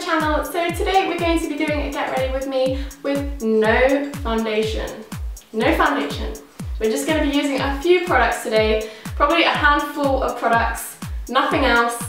channel. So today we're going to be doing a get ready with me with no foundation. No foundation. We're just going to be using a few products today, probably a handful of products, nothing else.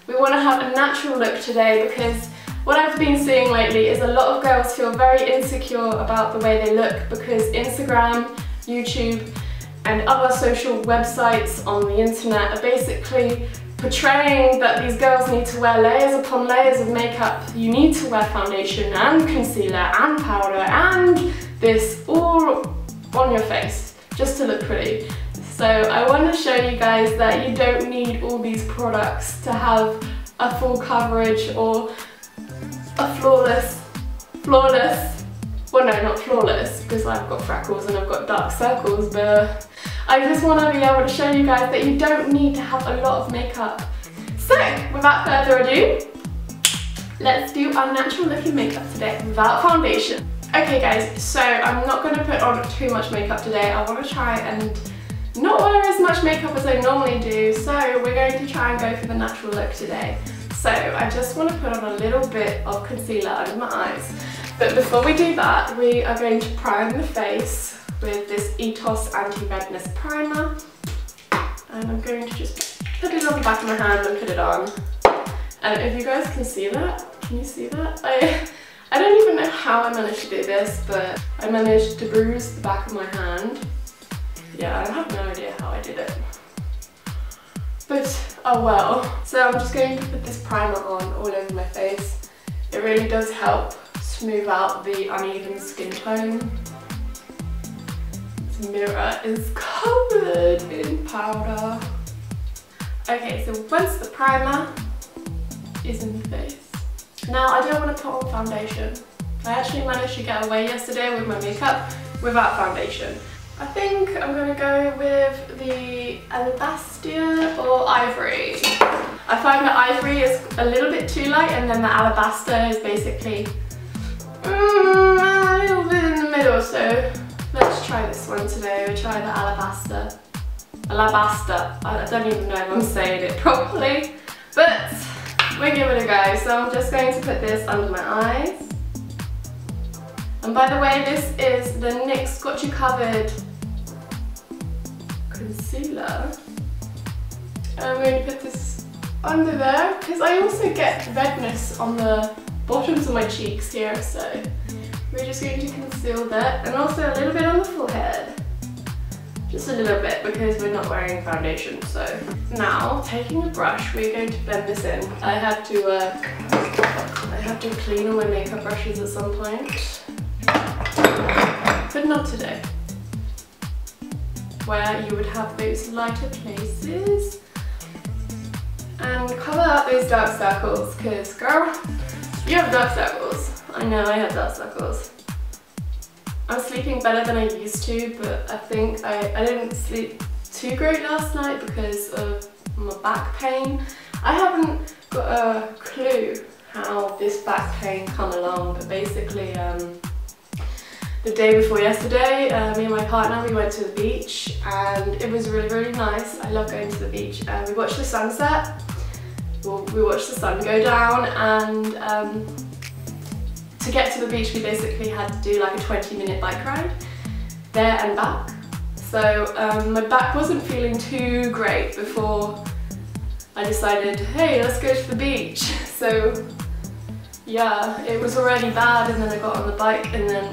We want to have a natural look today because what I've been seeing lately is a lot of girls feel very insecure about the way they look because Instagram, YouTube and other social websites on the internet are basically portraying that these girls need to wear layers upon layers of makeup. You need to wear foundation and concealer and powder and this all on your face just to look pretty. So I want to show you guys that you don't need all these products to have a full coverage or a flawless, well no, not flawless because I've got freckles and I've got dark circles, but I just want to be able to show you guys that you don't need to have a lot of makeup. So without further ado, let's do our natural looking makeup today without foundation. Okay guys, so I'm not going to put on too much makeup today. I want to try and not wear as much makeup as I normally do, so we're going to try and go for the natural look today. So I just want to put on a little bit of concealer under my eyes. But before we do that, we are going to prime the face with this Eyez anti-redness primer. And I'm going to just put it on the back of my hand and put it on. And if you guys can see that, can you see that? I don't even know how I managed to do this, but I managed to bruise the back of my hand. Yeah, I have no idea how I did it. But, oh well. So I'm just going to put this primer on all over my face. It really does help smooth out the uneven skin tone. This mirror is covered in powder. Okay, so once the primer is in the face, now I don't want to put on foundation. I actually managed to get away yesterday with my makeup without foundation. I think I'm going to go with the Alabaster or Ivory. I find that Ivory is a little bit too light and then the Alabaster is basically a little bit in the middle, so let's try this one today. We'll try the Alabaster. Alabaster. I don't even know if I'm saying it properly, but we'll give it a go. So I'm just going to put this under my eyes. And by the way, this is the NYX Got You Covered concealer. And I'm going to put this under there because I also get redness on the bottoms of my cheeks here, so we're just going to conceal that, and also a little bit on the forehead. Just a little bit because we're not wearing foundation. So now, taking a brush, we're going to blend this in. I have to clean all my makeup brushes at some point, but not today, where you would have those lighter places and cover up those dark circles, because girl, you have dark circles. I know I have dark circles. I'm sleeping better than I used to, but I think I didn't sleep too great last night because of my back pain. I haven't got a clue how this back pain come along, but basically the day before yesterday, me and my partner, we went to the beach and it was really, really nice. I love going to the beach. We watched the sunset. We watched the sun go down, and to get to the beach we basically had to do like a 20-minute bike ride there and back. So my back wasn't feeling too great before I decided, hey, let's go to the beach. So yeah, it was already bad, and then I got on the bike and then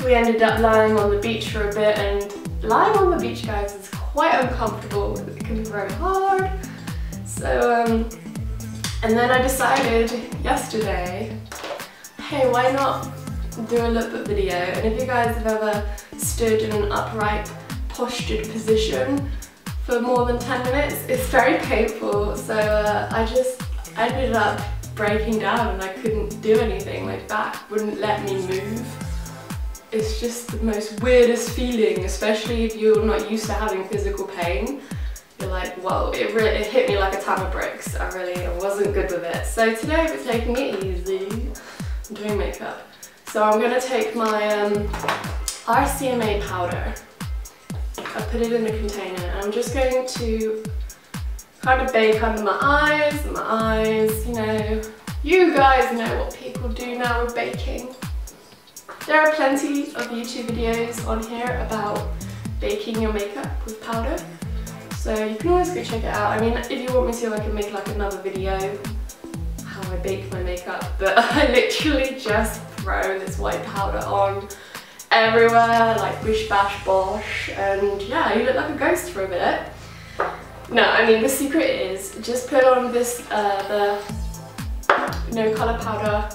we ended up lying on the beach for a bit, and lying on the beach, guys, is quite uncomfortable. It can be very hard. So, and then I decided yesterday, hey, why not do a lookbook video? And if you guys have ever stood in an upright, postured position for more than 10 minutes, it's very painful. So I just ended up breaking down and I couldn't do anything. My back wouldn't let me move. It's just the most weirdest feeling, especially if you're not used to having physical pain. You're like, whoa, it hit me like a ton of bricks. I wasn't good with it. So today we're taking it easy. I'm doing makeup. So I'm going to take my RCMA powder. I put it in a container and I'm just going to kind of bake under my eyes, you know, You guys know what people do now with baking. There are plenty of YouTube videos on here about baking your makeup with powder. So you can always go check it out. I mean, if you want me to, I can make like another video how I bake my makeup, but I literally just throw this white powder on everywhere, like bish bash bosh, and yeah, you look like a ghost for a bit. No, I mean, the secret is just put on this, the no colour powder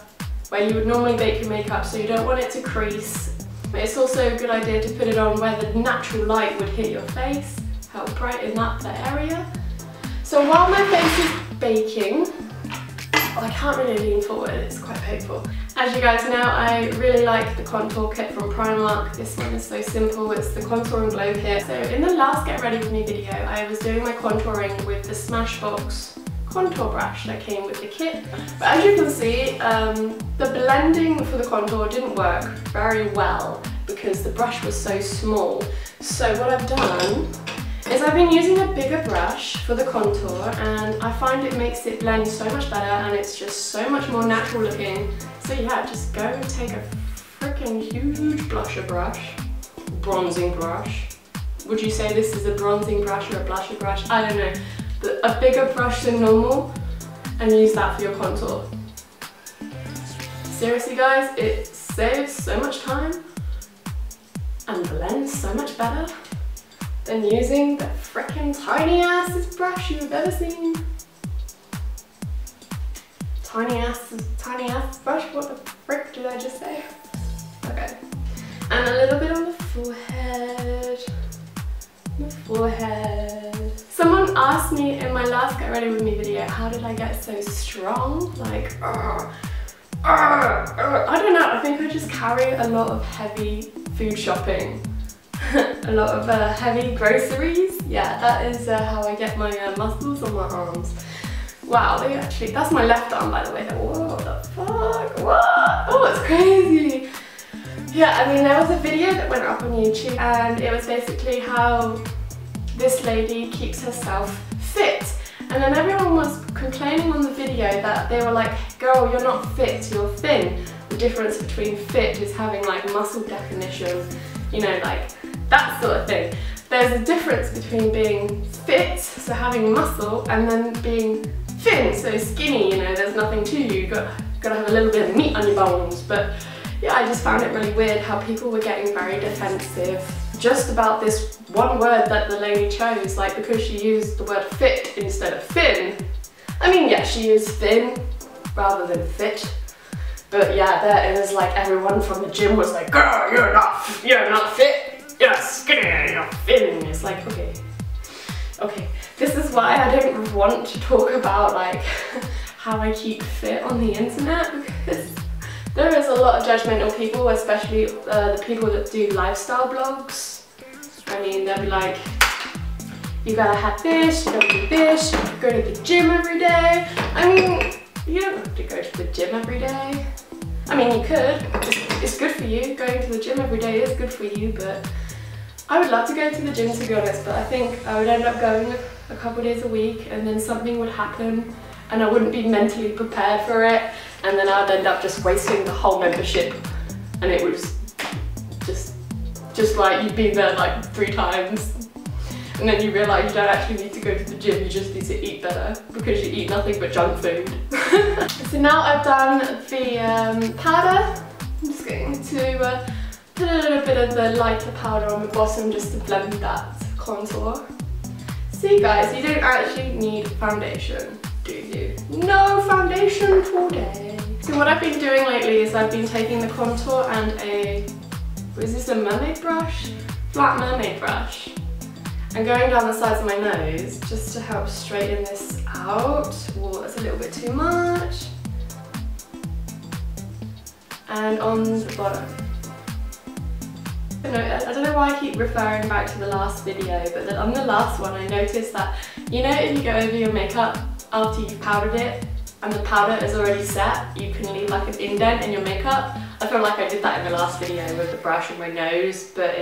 where you would normally bake your makeup, so you don't want it to crease. It's also a good idea to put it on where the natural light would hit your face, help brighten up the area. So while my face is baking, I can't really lean forward, it's quite painful. As you guys know, I really like the contour kit from Primark. This one is so simple, it's the Contour and Glow kit. So in the last Get Ready With Me video, I was doing my contouring with the Smashbox contour brush that came with the kit. But as you can see, the blending for the contour didn't work very well because the brush was so small. So what I've done is I've been using a bigger brush for the contour, and I find it makes it blend so much better and it's just so much more natural looking. So yeah, just go and take a freaking huge blusher brush, bronzing brush. Would you say this is a bronzing brush or a blusher brush? I don't know. But a bigger brush than normal, and use that for your contour. Seriously guys, it saves so much time and blends so much better than using the frickin' tiny assest brush you've ever seen. Tiny ass brush, what the frick did I just say? Okay. And a little bit on the forehead. Someone asked me in my last Get Ready With Me video, how did I get so strong? Like, I don't know, I think I just carry a lot of heavy food shopping. A lot of heavy groceries. Yeah, that is how I get my muscles on my arms. Wow, they actually, that's my left arm by the way. Whoa, what the fuck, what? Oh, it's crazy. Yeah, I mean, there was a video that went up on YouTube and it was basically how this lady keeps herself fit. And then everyone was complaining on the video that they were like, girl, you're not fit, you're thin. The difference between fit is having like muscle definition, you know, like that sort of thing. There's a difference between being fit, so having muscle, and then being thin, so skinny, you know, there's nothing to you. You've got to have a little bit of meat on your bones. But yeah, I just found it really weird how people were getting very defensive just about this one word that the lady chose, like because she used the word fit instead of thin. I mean, yeah, she used thin rather than fit. But yeah, there it was like everyone from the gym was like, girl, you're not fit, you're skinny, you're thin. It's like, okay. This is why I don't want to talk about like how I keep fit on the internet, because there is a lot of judgmental people, especially the people that do lifestyle blogs. I mean, they'll be like, you gotta have this, you gotta do this, go to the gym every day. I mean, you don't have to go to the gym every day. I mean, you could, it's good for you. Going to the gym every day is good for you, but I would love to go to the gym, to be honest, but I think I would end up going a couple days a week and then something would happen and I wouldn't be mentally prepared for it, and then I'd end up just wasting the whole membership, and it was just like you've been there like 3 times and then you realise you don't actually need to go to the gym, you just need to eat better because you eat nothing but junk food. So now I've done the powder, I'm just going to put a little bit of the lighter powder on the bottom just to blend that contour. See guys, you don't actually need foundation, do you? No foundation today. So what I've been doing lately is I've been taking the contour and is this a mermaid brush? Flat mermaid brush. And going down the sides of my nose just to help straighten this out. Oh, that's a little bit too much. And on the bottom. I don't know why I keep referring back to the last video, but on the last one I noticed that, you know, if you go over your makeup after you've powdered it and the powder is already set, you can leave like an indent in your makeup. I feel like I did that in the last video with the brush on my nose, but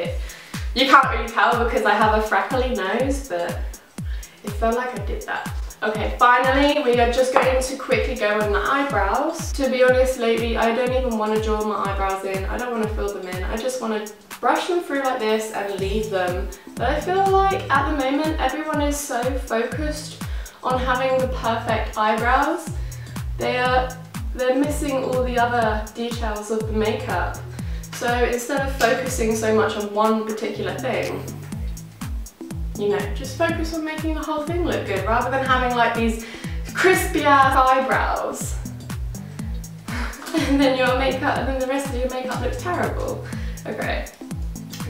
you can't really tell because I have a freckly nose, but it felt like I did that. Okay, finally, we are just going to quickly go on the eyebrows. To be honest, lately, I don't even want to draw my eyebrows in. I don't want to fill them in. I just want to brush them through like this and leave them. But I feel like at the moment, everyone is so focused on having the perfect eyebrows. They're missing all the other details of the makeup. So instead of focusing so much on one particular thing, you know, just focus on making the whole thing look good rather than having like these crispy ass eyebrows. And then your makeup, and then the rest of your makeup looks terrible. Okay,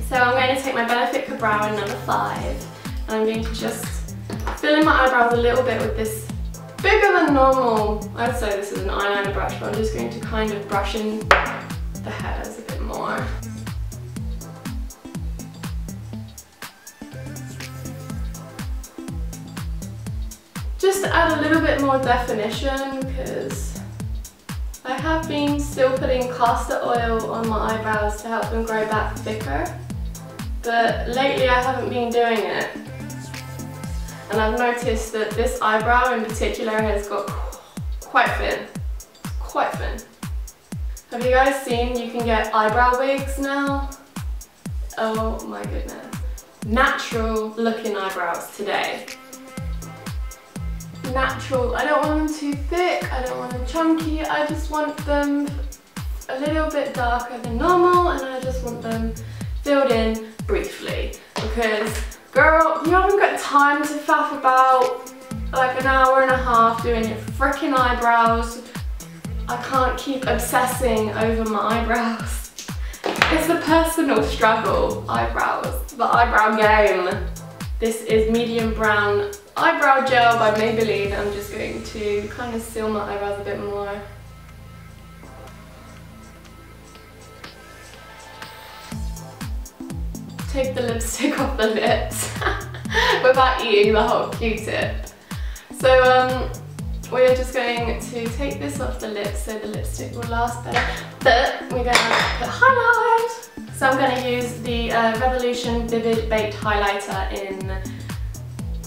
so I'm going to take my Benefit brow in number 5, and I'm going to just fill in my eyebrows a little bit with this bigger than normal, I'd say this is an eyeliner brush, but I'm just going to kind of brush in the hairs a bit more. Just to add a little bit more definition, because I have been still putting castor oil on my eyebrows to help them grow back thicker, but lately I haven't been doing it. And I've noticed that this eyebrow in particular has got quite thin. Quite thin. Have you guys seen you can get eyebrow wigs now? Oh my goodness. Natural looking eyebrows today. Natural. I don't want them too thick, I don't want them chunky, I just want them a little bit darker than normal, and I just want them filled in briefly, because girl, you haven't got time to faff about like an hour and a half doing your freaking eyebrows. I can't keep obsessing over my eyebrows. It's a personal struggle, eyebrows, the eyebrow game. This is medium brown eyebrow gel by Maybelline. I'm just going to kind of seal my eyebrows a bit more. Take the lipstick off the lips without eating the whole Q-tip. So we're just going to take this off the lips so the lipstick will last better. But we're going to put highlight. So I'm going to use the Revolution Vivid Baked Highlighter in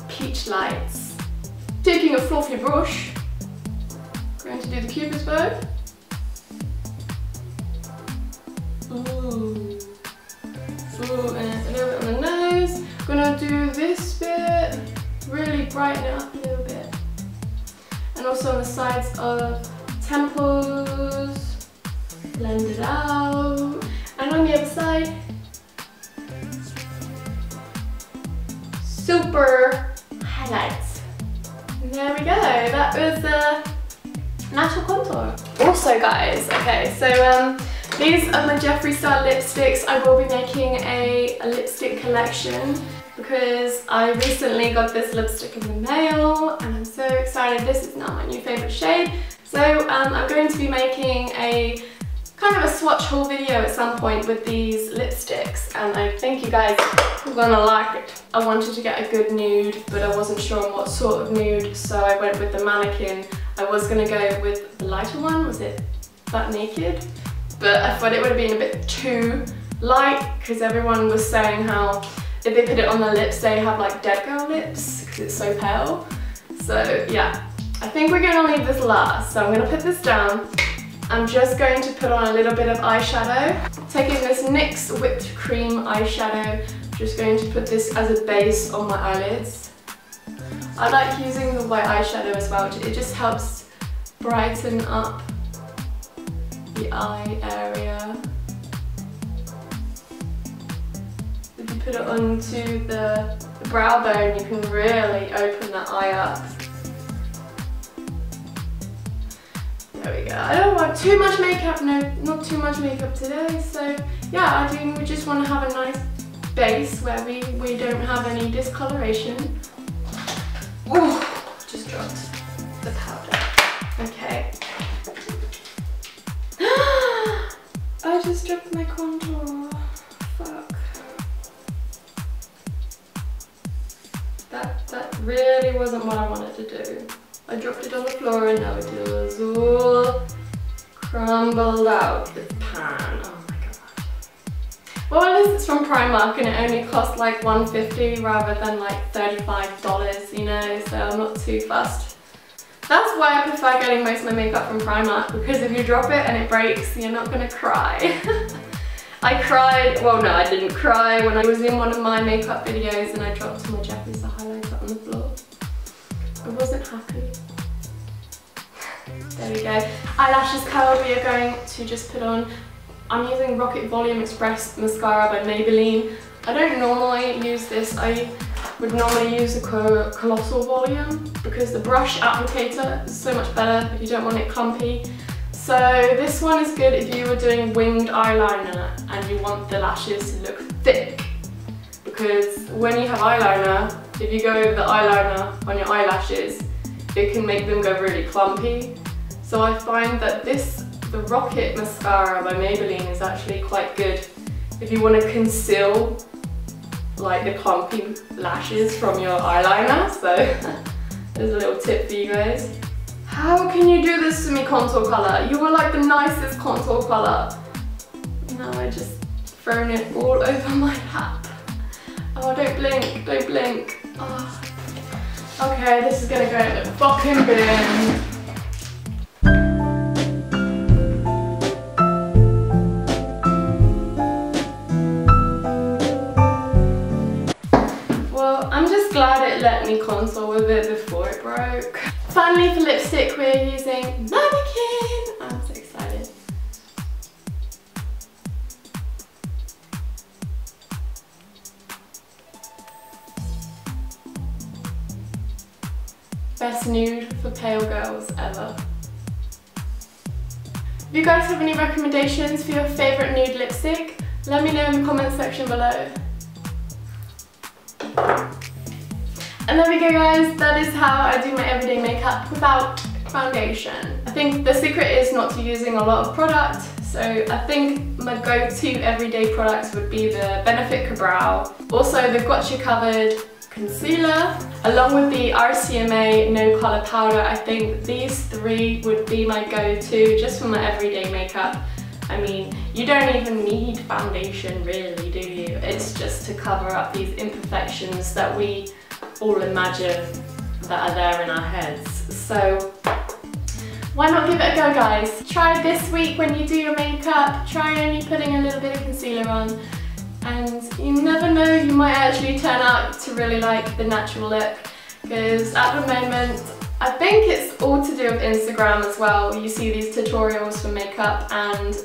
Peach Lights. Taking a fluffy brush, going to do the Cupid's bow. Ooh. Ooh, and a little bit on the nose. I'm gonna do this bit, really brighten it up a little bit. And also on the sides of temples, blend it out. And on the other side, super highlights. And there we go, that was the natural contour. Also guys, okay, so these are my Jeffree Star lipsticks. I will be making a lipstick collection because I recently got this lipstick in the mail and I'm so excited. This is now my new favourite shade. So I'm going to be making a kind of a swatch haul video at some point with these lipsticks, and I think you guys are gonna like it. I wanted to get a good nude, but I wasn't sure on what sort of nude, so I went with the Mannequin. I was gonna go with the lighter one, was it Butt Naked? But I thought it would have been a bit too light because everyone was saying how if they put it on the lips they have like dead girl lips because it's so pale. So yeah, I think we're going to leave this last. So I'm going to put this down. I'm just going to put on a little bit of eyeshadow. Taking this NYX Whipped Cream eyeshadow, just going to put this as a base on my eyelids. I like using the white eyeshadow as well. It just helps brighten up the eye area. If you put it onto the brow bone, you can really open that eye up. There we go. I don't want too much makeup, no, not too much makeup today, so yeah, I think we just want to have a nice base where we don't have any discoloration. Ooh, just dropped the powder. Okay. I just dropped my contour. Fuck. That really wasn't what I wanted to do. I dropped it on the floor and now it was all crumbled out the pan. Oh my god. Well, at least it's from Primark and it only costs like $1.50 rather than like $35, you know, so I'm not too fussed. That's why I prefer getting most of my makeup from Primark, because if you drop it and it breaks, you're not gonna cry. I cried, well no, I didn't cry when I was in one of my makeup videos and I dropped my Jeffrey's highlighter on the floor. I wasn't happy. There we go. Eyelashes curl, we are going to just put on, I'm using Rocket Volume Express Mascara by Maybelline. I don't normally use this, I would normally use the Colossal Volume because the brush applicator is so much better if you don't want it clumpy. So this one is good if you were doing winged eyeliner and you want the lashes to look thick. Because when you have eyeliner, if you go over the eyeliner on your eyelashes, it can make them go really clumpy. So I find that the Rocket Mascara by Maybelline is actually quite good if you want to conceal like the clumpy lashes from your eyeliner. So there's a little tip for you guys. How can you do this to me, contour colour? You were like the nicest contour colour. Now I just thrown it all over my lap. Oh, don't blink, don't blink. Oh. Okay, this is gonna go in the fucking bin. Well, I'm just glad it let me contour with it before it broke. Finally, for lipstick, we're using Mannequin. I'm so excited. Best nude for pale girls ever. If you guys have any recommendations for your favourite nude lipstick, let me know in the comment section below. And there we go guys, that is how I do my everyday makeup without foundation. I think the secret is not to using a lot of product, so I think my go-to everyday products would be the Benefit Brow, also the Gotcha Covered Concealer, along with the RCMA No Colour Powder. I think these three would be my go-to just for my everyday makeup. I mean, you don't even need foundation really, do you? It's just to cover up these imperfections that we all imagine that are there in our heads. So why not give it a go, guys? Try this week when you do your makeup, try only putting a little bit of concealer on, and you never know, you might actually turn out to really like the natural look, because at the moment I think it's all to do with Instagram as well. You see these tutorials for makeup and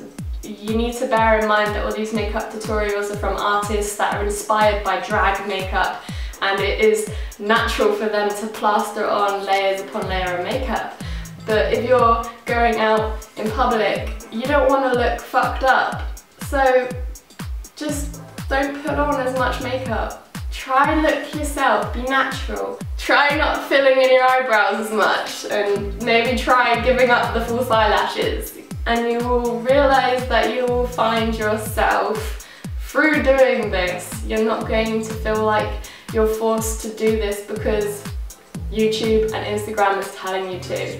you need to bear in mind that all these makeup tutorials are from artists that are inspired by drag makeup, and it is natural for them to plaster on layers upon layer of makeup. But if you're going out in public, you don't want to look fucked up. So just don't put on as much makeup. Try and look yourself, be natural. Try not filling in your eyebrows as much, and maybe try giving up the false eyelashes. And you will realise that you will find yourself through doing this. You're not going to feel like you're forced to do this because YouTube and Instagram is telling you to.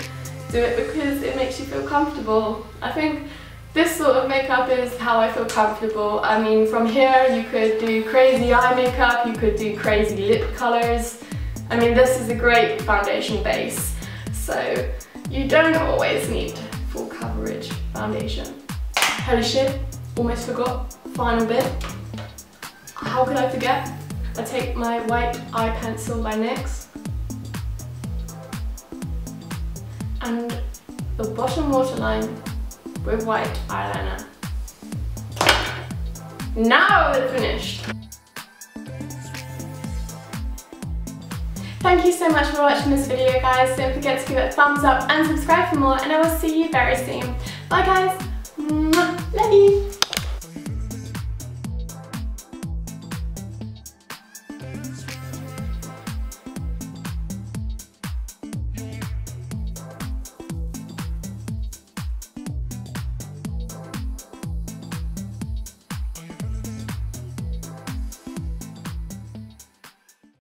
Do it because it makes you feel comfortable. I think this sort of makeup is how I feel comfortable. I mean, from here you could do crazy eye makeup, you could do crazy lip colours. I mean, this is a great foundation base, so you don't always need full coverage foundation. Holy shit, almost forgot. Final bit. How could I forget? I take my white eye pencil by NYX and the bottom waterline with white eyeliner. Now it's finished! Thank you so much for watching this video, guys. Don't forget to give it a thumbs up and subscribe for more, and I will see you very soon. Bye guys! Love you!